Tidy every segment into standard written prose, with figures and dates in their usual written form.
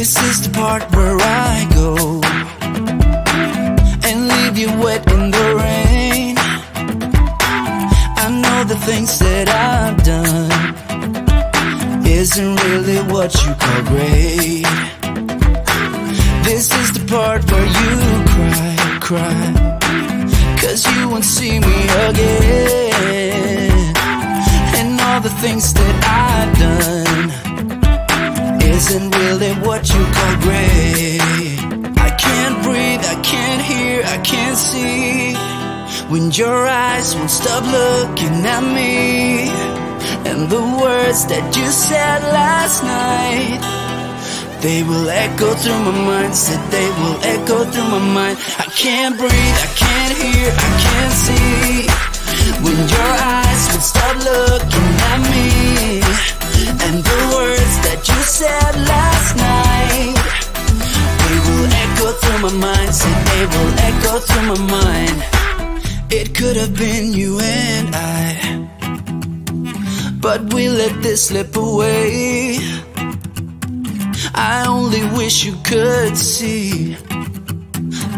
This is the part where I go and leave you wet in the rain. I know the things that I've done isn't really what you call great. This is the part where you cry, 'cause you won't see me again. And all the things that I've done isn't really what you call great. I can't breathe, I can't hear, I can't see when your eyes won't stop looking at me. And the words that you said last night, they will echo through my mind. Said they will echo through my mind. I can't breathe, I can't hear, I can't see when your eyes will stop looking at me. And the words that you said last night, they will echo through my mind. Said they will echo through my mind. It could have been you and I, but we let this slip away. I only wish you could see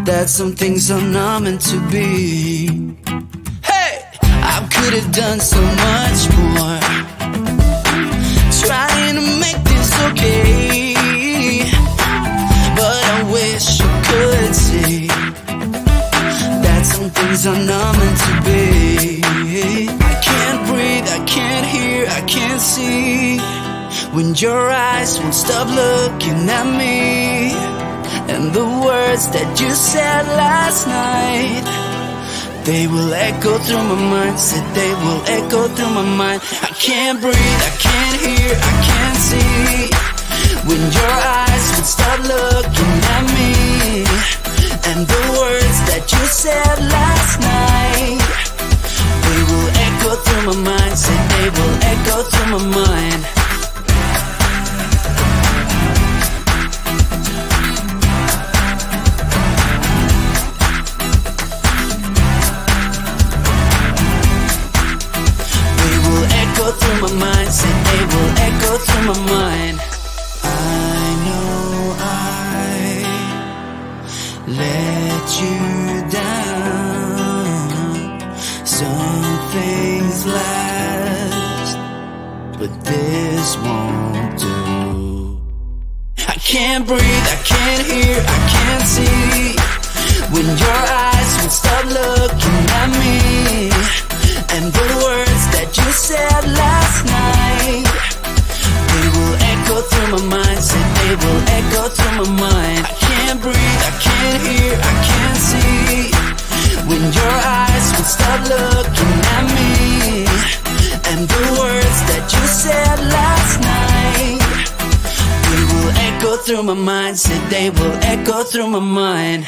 that some things are not meant to be. Hey, I could have done so much more, trying to make this okay, but I wish you could see that some things are not meant to be. I can't breathe, I can't hear, I can't see when your eyes won't stop looking at me. And the words that you said last night, they will echo through my mind. Said they will echo through my mind. I can't breathe, I can't hear, I can't see when your eyes would stop looking at me. And the words that you said last night, they will echo through my mind. Said they will echo through my mind. Through my mind, said they will echo through my mind. I know I let you down. Some things last, but this won't do. I can't breathe, I can't hear, I can't see when your eyes would stop looking at me. And the words that you said last night, they will echo through my mind. Said they will echo through my mind. I can't breathe, I can't hear, I can't see when your eyes would stop looking at me. And the words that you said last night, they will echo through my mind. Said they will echo through my mind.